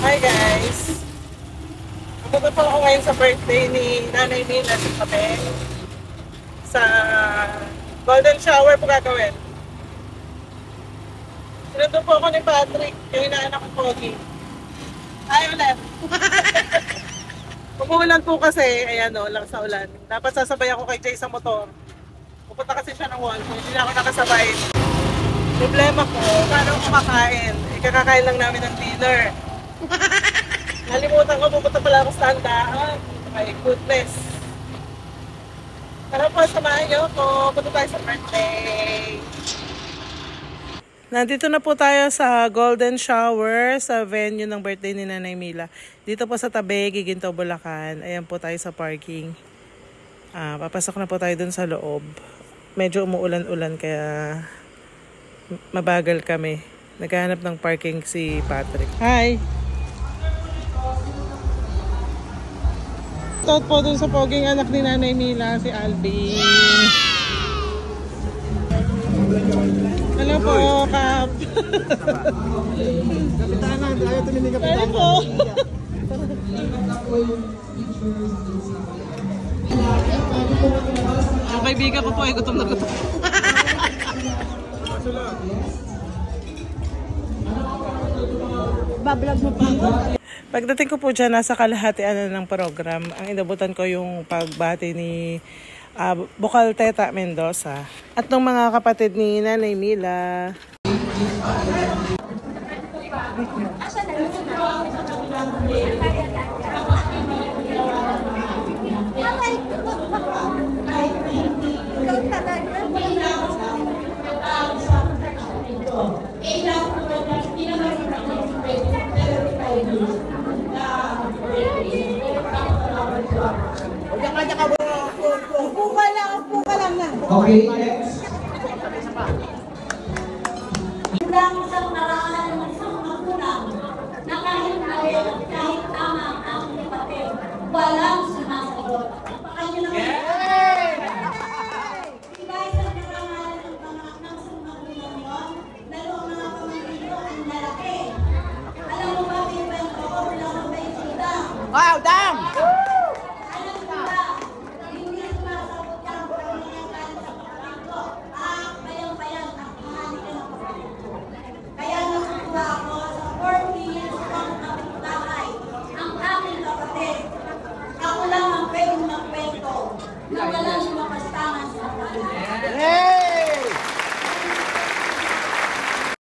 Hi guys! Pupunta po ako ngayon sa birthday ni Nanay Mila sa Tabe. Sa golden shower po gagawin. Sinundo po ako ni Patrick, yung inaanak ko Pogi. Ay, ulan! Umuulan po kasi, ayan o, lang sa ulan. Dapat sasabay ako kay Jay sa motor. Pupunta kasi siya ng wall, hindi na ako nakasabay. Problema ko, paano ako kakain? Kakakain lang namin ng dinner. Nalimutan ko, pupunta pala ako sa handaan. My goodness. Tara po, samahan niyo ako. Punta tayo sa birthday. Nandito na po tayo sa golden shower sa venue ng birthday ni Nanay Mila. Dito po sa Tabe, Giginto, Bulacan. Ayan po tayo sa parking. Papasok na po tayo dun sa loob. Medyo umuulan-ulan kaya mabagal kami. Naghahanap ng parking si Patrick. Hi! Shout po dun sa poging anak ni Nanay Mila, si Alvin. Hello po, Kap. Kapitanan, ayaw tumingin kapitanan. Hello po. Ang kaibigan ko po ay gutom na gutom. Bablog mo pa ako. Pagdating ko po dyan, nasa kalahatian ng program. Ang inabutan ko yung pagbati ni Bukal Teta Mendoza at ng mga kapatid ni Nanay Mila. Upo ka lang na. Okay.